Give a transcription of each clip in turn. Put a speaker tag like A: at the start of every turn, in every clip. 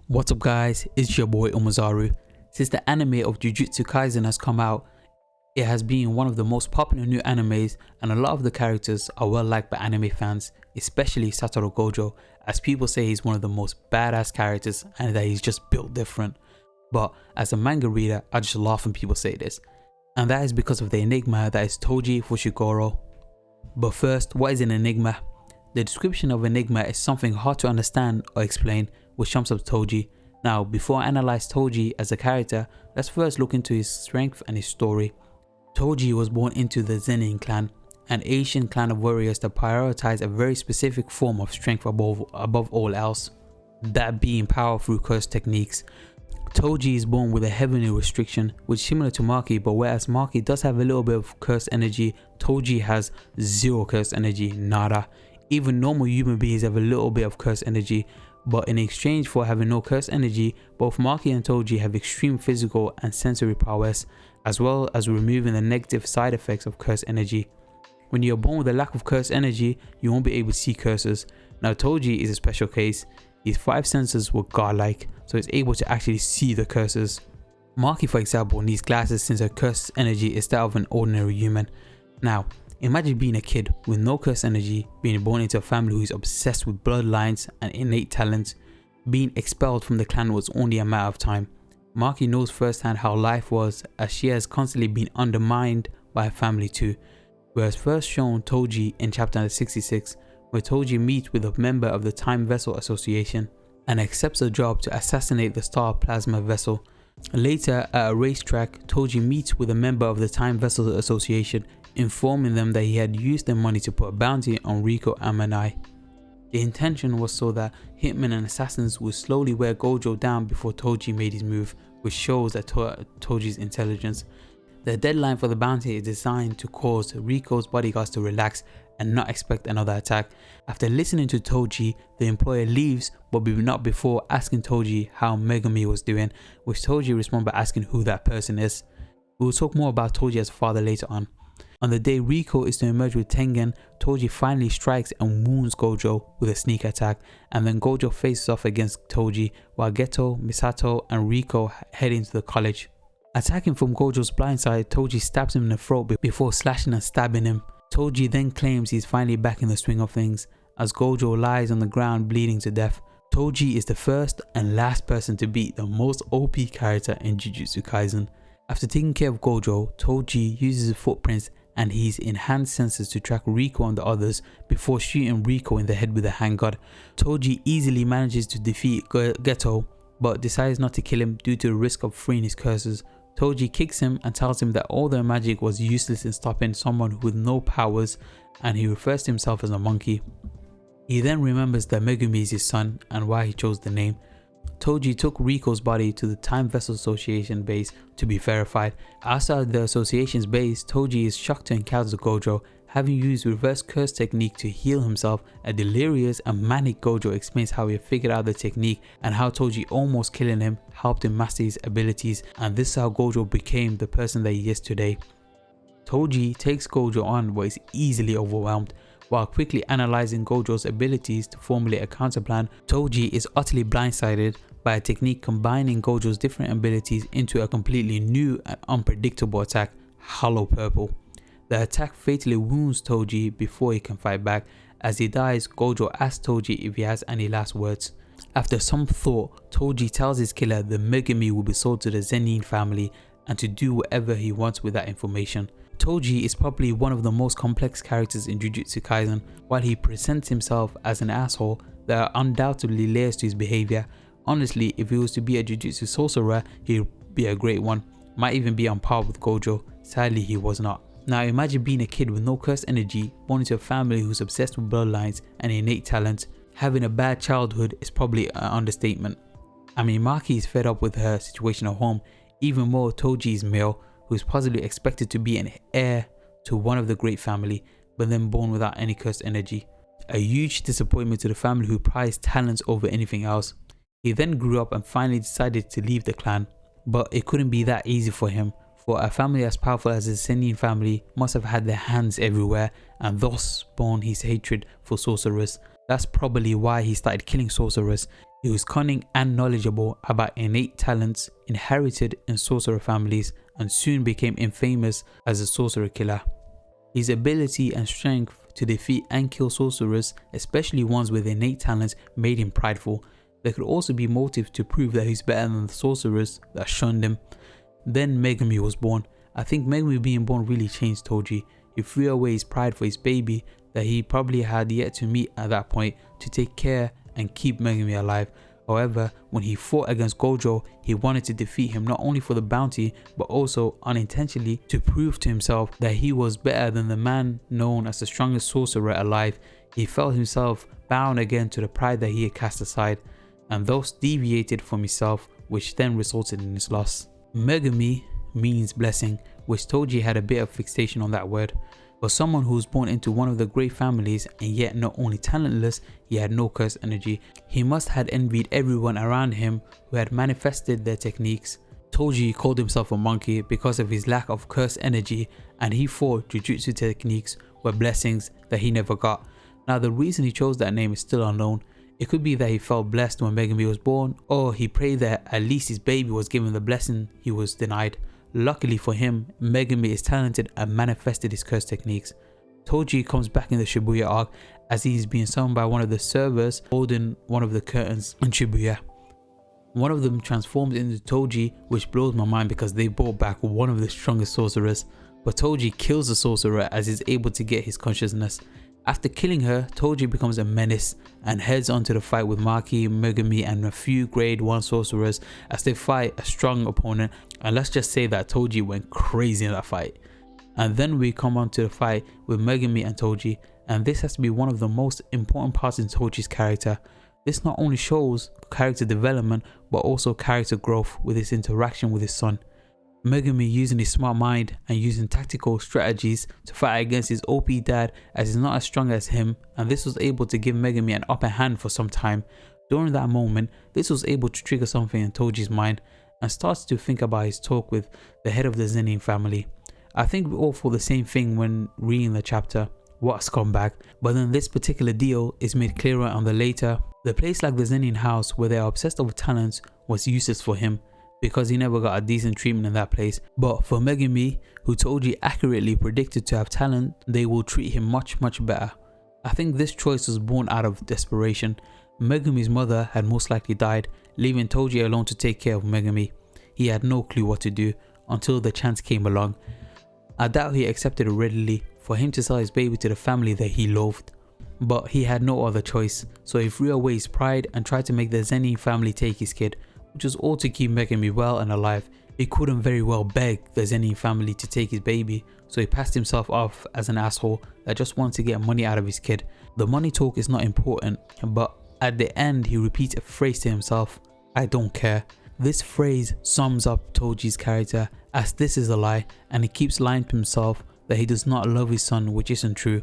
A: What's up guys, it's your boy Omizaru. Since the anime of Jujutsu Kaisen has come out, it has been one of the most popular new animes, and a lot of the characters are well liked by anime fans, especially Satoru Gojo, as people say he's one of the most badass characters and that he's just built different. But as a manga reader, I just laugh when people say this, and that is because of the enigma that is Toji Fushiguro. But first, what is an enigma? The description of enigma is something hard to understand or explain, which sums up Toji. Now, before I analyze Toji as a character, let's first look into his strength and his story. Toji was born into the Zenin clan, an Asian clan of warriors that prioritize a very specific form of strength above all else, that being power through curse techniques. Toji is born with a heavenly restriction, which is similar to Maki, but whereas Maki does have a little bit of curse energy, Toji has zero curse energy, nada. Even normal human beings have a little bit of curse energy, but in exchange for having no curse energy, both Maki and Toji have extreme physical and sensory prowess, as well as removing the negative side effects of curse energy. When you are born with a lack of curse energy, you won't be able to see curses. Now Toji is a special case. His 5 senses were godlike, so he's able to actually see the curses. Maki, for example, needs glasses since her curse energy is that of an ordinary human. Now, imagine being a kid with no curse energy, being born into a family who is obsessed with bloodlines and innate talents. Being expelled from the clan was only a matter of time. Maki knows firsthand how life was, as she has constantly been undermined by her family too. Whereas first shown Toji in chapter 66, where Toji meets with a member of the Time Vessel Association and accepts a job to assassinate the Star Plasma Vessel. Later, at a racetrack, Toji meets with a member of the Time Vessel Association, informing them that he had used their money to put a bounty on Riko and Manai. The intention was so that hitmen and assassins would slowly wear Gojo down before Toji made his move, which shows that Toji's intelligence. The deadline for the bounty is designed to cause Riko's bodyguards to relax and not expect another attack. After listening to Toji, the employer leaves, but not before asking Toji how Megumi was doing, which Toji responds by asking who that person is. We will talk more about Toji as a father later on. On the day Riko is to emerge with Tengen, Toji finally strikes and wounds Gojo with a sneak attack, and then Gojo faces off against Toji while Geto, Misato and Riko head into the college. Attacking from Gojo's blind side, Toji stabs him in the throat before slashing and stabbing him. Toji then claims he's finally back in the swing of things, as Gojo lies on the ground bleeding to death. Toji is the first and last person to beat the most OP character in Jujutsu Kaisen. After taking care of Gojo, Toji uses his footprints and his enhanced sensors to track Riko and the others before shooting Riko in the head with a handgun. Toji easily manages to defeat Geto, but decides not to kill him due to the risk of freeing his curses. Toji kicks him and tells him that all their magic was useless in stopping someone with no powers, and he refers to himself as a monkey. He then remembers that Megumi is his son and why he chose the name. Toji took Riko's body to the Time Vessel Association base to be verified. Outside the association's base, Toji is shocked to encounter Gojo. Having used reverse curse technique to heal himself, a delirious and manic Gojo explains how he figured out the technique and how Toji almost killing him helped him master his abilities, and this is how Gojo became the person that he is today. Toji takes Gojo on but is easily overwhelmed. While quickly analyzing Gojo's abilities to formulate a counterplan, Toji is utterly blindsided by a technique combining Gojo's different abilities into a completely new and unpredictable attack, Hollow Purple. The attack fatally wounds Toji before he can fight back. As he dies, Gojo asks Toji if he has any last words. After some thought, Toji tells his killer that Megumi will be sold to the Zenin family and to do whatever he wants with that information. Toji is probably one of the most complex characters in Jujutsu Kaisen. While he presents himself as an asshole, there are undoubtedly layers to his behavior. Honestly, if he was to be a Jujutsu sorcerer, he would be a great one. Might even be on par with Gojo. Sadly, he was not. Now imagine being a kid with no curse energy, born into a family who's obsessed with bloodlines and innate talent. Having a bad childhood is probably an understatement. I mean, Maki is fed up with her situation at home. Even more, Toji is male, who is possibly expected to be an heir to one of the great family, but then born without any cursed energy. A huge disappointment to the family who prized talents over anything else. He then grew up and finally decided to leave the clan, but it couldn't be that easy for him, for a family as powerful as the Zenin family must have had their hands everywhere and thus spawned his hatred for sorcerers. That's probably why he started killing sorcerers. He was cunning and knowledgeable about innate talents inherited in sorcerer families and soon became infamous as a sorcerer killer. His ability and strength to defeat and kill sorcerers, especially ones with innate talents, made him prideful. There could also be motives to prove that he's better than the sorcerers that shunned him. Then Megumi was born. I think Megumi being born really changed Toji. He threw away his pride for his baby that he probably had yet to meet at that point to take care and keep Megumi alive. However, when he fought against Gojo, he wanted to defeat him not only for the bounty but also unintentionally to prove to himself that he was better than the man known as the strongest sorcerer alive. He felt himself bound again to the pride that he had cast aside and thus deviated from himself, which then resulted in his loss. Megumi means blessing, which Toji had a bit of fixation on that word. For someone who was born into one of the great families and yet not only talentless, he had no curse energy. He must have envied everyone around him who had manifested their techniques. Toji called himself a monkey because of his lack of curse energy, and he thought Jujutsu techniques were blessings that he never got. Now the reason he chose that name is still unknown. It could be that he felt blessed when Megumi was born, or he prayed that at least his baby was given the blessing he was denied. Luckily for him, Megumi is talented and manifested his curse techniques. Toji comes back in the Shibuya arc as he is being summoned by one of the servers holding one of the curtains in Shibuya. One of them transforms into Toji, which blows my mind because they brought back one of the strongest sorcerers. But Toji kills the sorcerer as he's able to get his consciousness. After killing her, Toji becomes a menace and heads on to the fight with Maki, Megumi and a few grade 1 sorcerers as they fight a strong opponent, and let's just say that Toji went crazy in that fight. And then we come on to the fight with Megumi and Toji, and this has to be one of the most important parts in Toji's character. This not only shows character development but also character growth with his interaction with his son. Megumi using his smart mind and using tactical strategies to fight against his OP dad as he's not as strong as him, and this was able to give Megumi an upper hand for some time. During that moment, this was able to trigger something in Toji's mind and starts to think about his talk with the head of the Zenin family. I think we all thought the same thing when reading the chapter, what a scumbag, but then this particular deal is made clearer on the later. The place like the Zenin house where they are obsessed over talents was useless for him, because he never got a decent treatment in that place. But for Megumi, who Toji accurately predicted to have talent, they will treat him much better. I think this choice was born out of desperation. Megumi's mother had most likely died, leaving Toji alone to take care of Megumi. He had no clue what to do until the chance came along. I doubt he accepted it readily for him to sell his baby to the family that he loathed. But he had no other choice, so he threw away his pride and tried to make the Zenin family take his kid, which was all to keep Megumi well and alive. He couldn't very well beg the Zenin family to take his baby, so he passed himself off as an asshole that just wanted to get money out of his kid. The money talk is not important, but at the end he repeats a phrase to himself, "I don't care." This phrase sums up Toji's character, as this is a lie, and he keeps lying to himself that he does not love his son, which isn't true.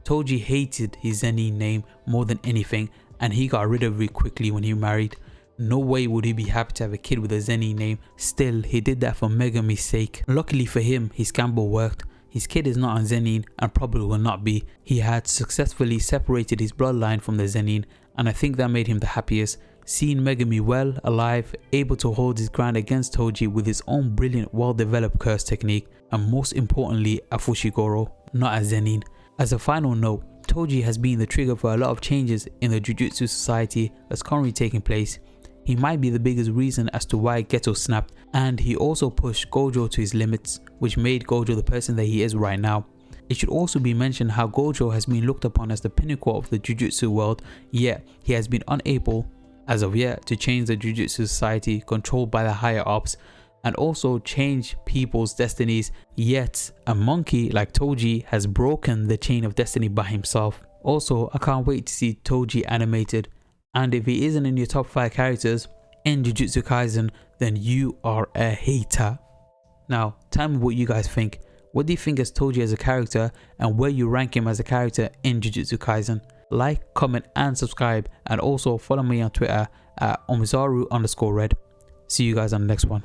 A: Toji hated his Zenin name more than anything, and he got rid of it quickly when he married. No way would he be happy to have a kid with a Zenin name. Still, he did that for Megumi's sake. Luckily for him, his gamble worked. His kid is not on Zenin and probably will not be. He had successfully separated his bloodline from the Zenin, and I think that made him the happiest. Seeing Megumi well, alive, able to hold his ground against Toji with his own brilliant, well-developed curse technique, and most importantly, a Fushiguro, not a Zenin. As a final note, Toji has been the trigger for a lot of changes in the Jujutsu society that's currently taking place. He might be the biggest reason as to why Geto snapped, and he also pushed Gojo to his limits, which made Gojo the person that he is right now. It should also be mentioned how Gojo has been looked upon as the pinnacle of the Jujutsu world, yet he has been unable, as of yet, to change the Jujutsu society controlled by the higher ups, and also change people's destinies, yet a monkey like Toji has broken the chain of destiny by himself. Also, I can't wait to see Toji animated. And if he isn't in your top 5 characters in Jujutsu Kaisen, then you are a hater. Now, tell me what you guys think. What do you think as Toji as a character, and where you rank him as a character in Jujutsu Kaisen? Like, comment and subscribe, and also follow me on Twitter at Omizaru_red. See you guys on the next one.